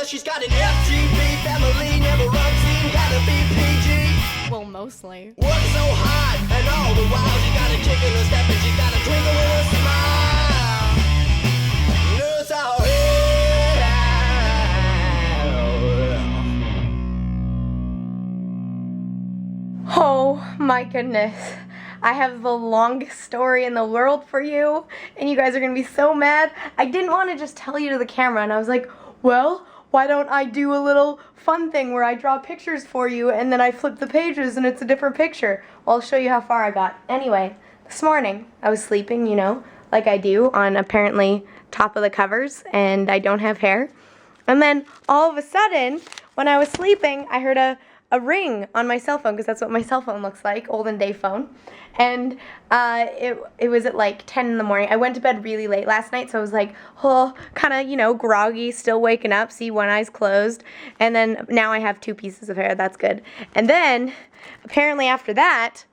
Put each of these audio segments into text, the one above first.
Cause she's got an FGB family, never unseen, gotta be PG. Well, mostly. Work so hard, and all the while she got a kick in her step and she's got a twinkle in her smile. NerdzRL. Oh my goodness. I have the longest story in the world for you, and you guys are gonna be so mad. I didn't want to just tell you to the camera, and I was like, well, why don't I do a little fun thing where I draw pictures for you and then I flip the pages and it's a different picture. Well, I'll show you how far I got. Anyway, this morning I was sleeping, you know, like I do on apparently top of the covers, and I don't have hair. And then all of a sudden, when I was sleeping, I heard a ring on my cell phone, because that's what my cell phone looks like, olden day phone. And it was at like 10 in the morning. I went to bed really late last night, so I was like, oh, kind of, you know, groggy, still waking up, see, one eye's closed. And then now I have 2 pieces of hair, that's good. And then, apparently after that,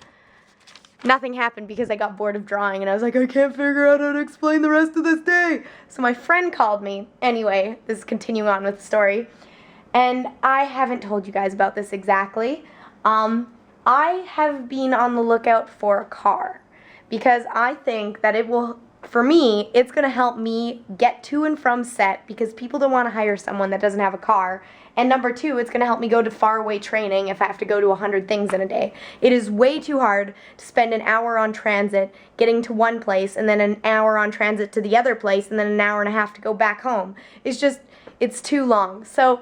nothing happened because I got bored of drawing, and I was like, I can't figure out how to explain the rest of this day. So my friend called me. Anyway, this is continuing on with the story. And I haven't told you guys about this exactly. I have been on the lookout for a car because I think that it will, for me, it's going to help me get to and from set, because people don't want to hire someone that doesn't have a car. And number 2, it's going to help me go to faraway training if I have to go to 100 things in a day. It is way too hard to spend an hour on transit getting to one place and then an hour on transit to the other place and then an hour and a half to go back home. It's too long. So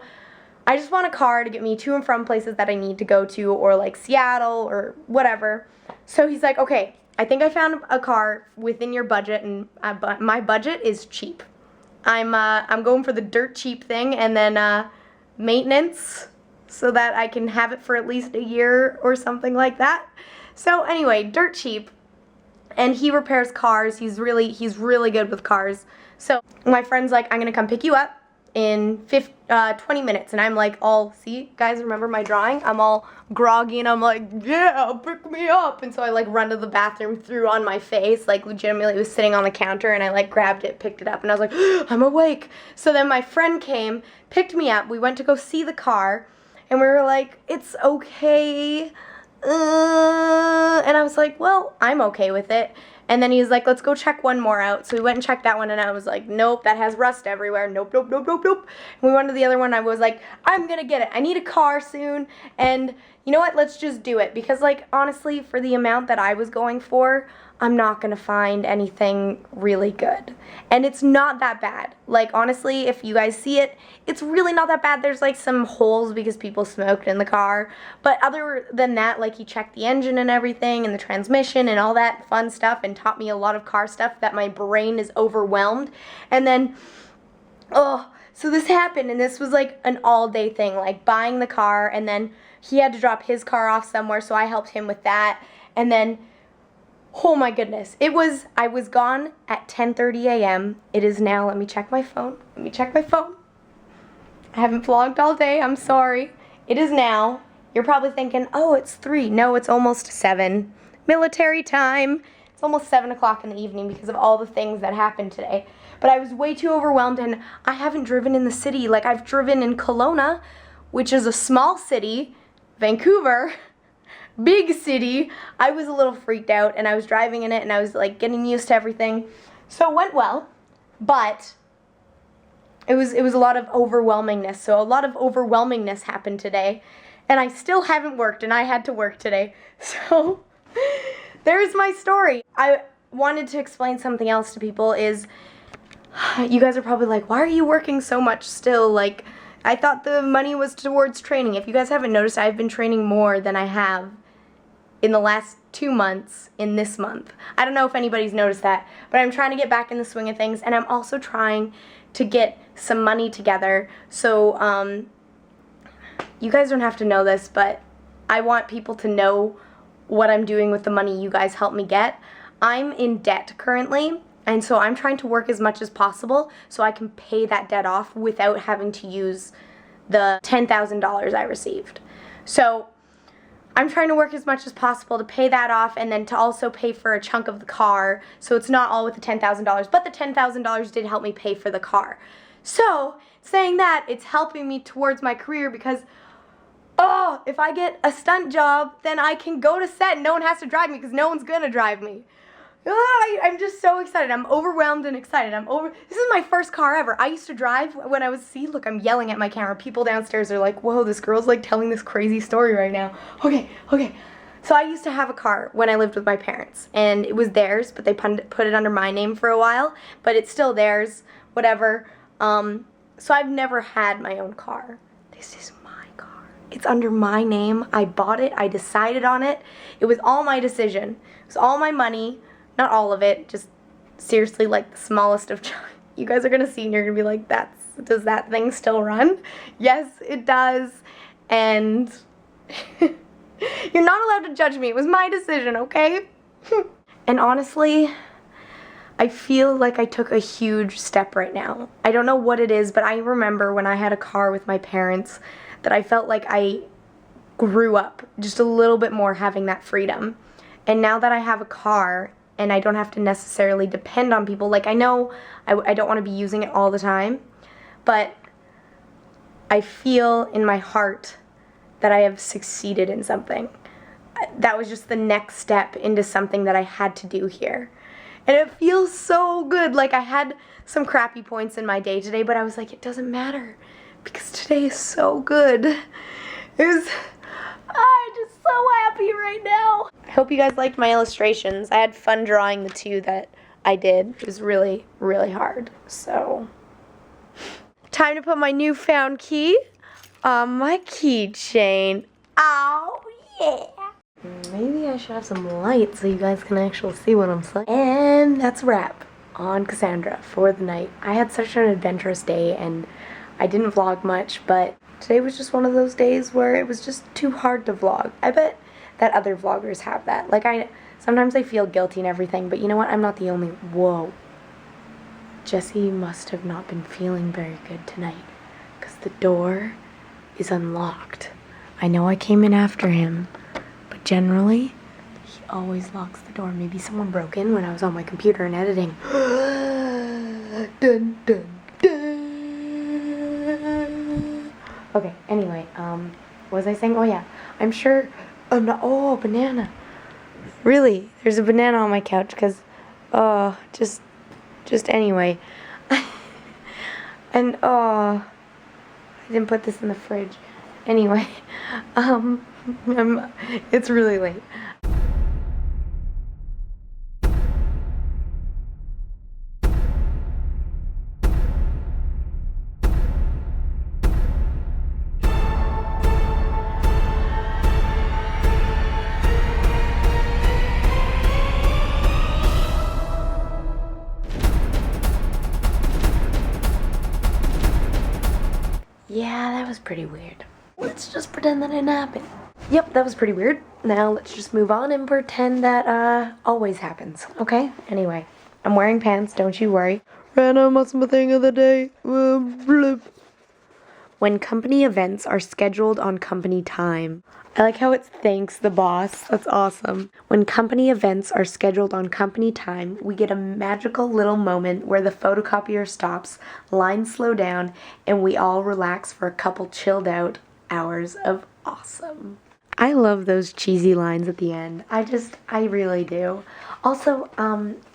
I just want a car to get me to and from places that I need to go to, or like Seattle or whatever. So he's like, okay, I think I found a car within your budget, and my budget is cheap. I'm going for the dirt cheap thing, and then maintenance, so that I can have it for at least a year or something like that. So anyway, dirt cheap, and he repairs cars. He's really good with cars. So my friend's like, I'm gonna come pick you up in 20 minutes, and I'm like, see, guys, remember my drawing? I'm all groggy, and I'm like, yeah, pick me up. And so I like run to the bathroom, threw on my face, like legitimately was sitting on the counter, and I like grabbed it, picked it up, and I was like, I'm awake. So then my friend came, picked me up, we went to go see the car, and we were like, it's okay, and I was like, well, I'm okay with it. And then he was like, let's go check one more out. So we went and checked that one, and I was like, nope, that has rust everywhere. Nope, nope, nope, nope, nope. And we went to the other one, and I was like, I'm gonna get it. I need a car soon, and you know what, let's just do it. Because, like, honestly, for the amount that I was going for, I'm not gonna find anything really good. And it's not that bad. Like, honestly, if you guys see it, it's really not that bad. There's like some holes because people smoked in the car. But other than that, like, he checked the engine and everything and the transmission and all that fun stuff and taught me a lot of car stuff that my brain is overwhelmed. And then, so this happened, and this was like an all-day thing, like buying the car, and then he had to drop his car off somewhere, so I helped him with that. And then, oh my goodness, I was gone at 10:30 a.m. It is now, let me check my phone. I haven't vlogged all day, I'm sorry. It is now, you're probably thinking, oh, it's 3. No, it's almost 7. Military time. It's almost 7 o'clock in the evening because of all the things that happened today. But I was way too overwhelmed, and I haven't driven in the city. Like, I've driven in Kelowna, which is a small city, Vancouver, big city. I was a little freaked out, and I was driving in it, and I was like getting used to everything. So it went well, but it was a lot of overwhelmingness. So a lot of overwhelmingness happened today, and I still haven't worked, and I had to work today. So there's my story. I wanted to explain something else to people. Is you guys are probably like, why are you working so much still? Like, I thought the money was towards training. If you guys haven't noticed, I've been training more than I have in the last 2 months in this month. I don't know if anybody's noticed that, but I'm trying to get back in the swing of things, and I'm also trying to get some money together. So you guys don't have to know this, but I want people to know what I'm doing with the money you guys help me get. I'm in debt currently, and so I'm trying to work as much as possible so I can pay that debt off without having to use the $10,000 I received. So I'm trying to work as much as possible to pay that off, and then to also pay for a chunk of the car, so it's not all with the $10,000, but the $10,000 did help me pay for the car. So saying that, it's helping me towards my career because, oh, if I get a stunt job, then I can go to set and no one has to drive me because no one's gonna drive me. I'm just so excited. I'm overwhelmed and excited. This is my first car ever. I used to drive when I was, see, look, I'm yelling at my camera. People downstairs are like, whoa, this girl's like telling this crazy story right now. Okay. So I used to have a car when I lived with my parents, and it was theirs, but they put it under my name for a while, but it's still theirs, whatever. So I've never had my own car. This is my car. It's under my name. I bought it. I decided on it. It was all my decision. It was all my money. Not all of it, just seriously like the smallest of you guys are gonna see and you're gonna be like, does that thing still run? Yes, it does. And you're not allowed to judge me. It was my decision, okay? And honestly, I feel like I took a huge step right now. I don't know what it is, but I remember when I had a car with my parents that I felt like I grew up just a little bit more having that freedom. And now that I have a car, and I don't have to necessarily depend on people. Like, I know I don't want to be using it all the time, but I feel in my heart that I have succeeded in something. That was just the next step into something that I had to do here. And it feels so good. Like, I had some crappy points in my day today, but I was like, it doesn't matter because today is so good. I'm just so happy right now. I hope you guys liked my illustrations. I had fun drawing the two that I did. It was really, really hard. So, time to put my newfound key on my keychain. Oh, yeah. Maybe I should have some light so you guys can actually see what I'm saying. And that's a wrap on Cassandra for the night. I had such an adventurous day and I didn't vlog much, but today was just one of those days where it was just too hard to vlog. I bet that other vloggers have that. Like, sometimes I feel guilty and everything, but you know what? I'm not the only. Whoa. Jesse must have not been feeling very good tonight because the door is unlocked. I know I came in after him, but generally, he always locks the door. Maybe someone broke in when I was on my computer and editing. Dun, dun, dun. Okay, anyway, what was I saying? Oh yeah, I'm sure, oh, banana. Really, there's a banana on my couch because, just anyway. And, I didn't put this in the fridge. Anyway, it's really late. Yeah, that was pretty weird. Let's just pretend that didn't happen. Yep, that was pretty weird. Now let's just move on and pretend that always happens, okay? Anyway, I'm wearing pants, don't you worry. Random, what's my thing of the day? When company events are scheduled on company time. I like how it thanks the boss. That's awesome. When company events are scheduled on company time, we get a magical little moment where the photocopier stops, lines slow down, and we all relax for a couple chilled out hours of awesome. I love those cheesy lines at the end. I really do. Also,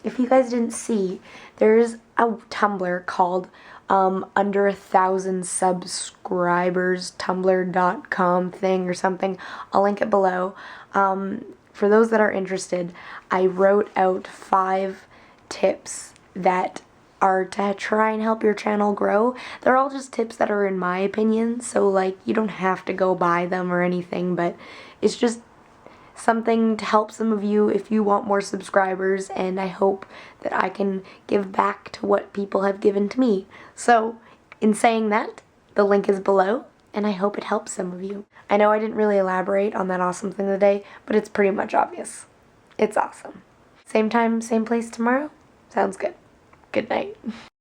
if you guys didn't see, there's a Tumblr called Under 1,000 Subscribers Tumblr.com thing or something. I'll link it below. For those that are interested, I wrote out 5 tips that are to try and help your channel grow. They're all just tips that are in my opinion, so like you don't have to go buy them or anything, but it's just something to help some of you if you want more subscribers, and I hope that I can give back to what people have given to me. So in saying that, the link is below, and I hope it helps some of you. I know I didn't really elaborate on that awesome thing today, but it's pretty much obvious. It's awesome. Same time, same place tomorrow? Sounds good. Good night.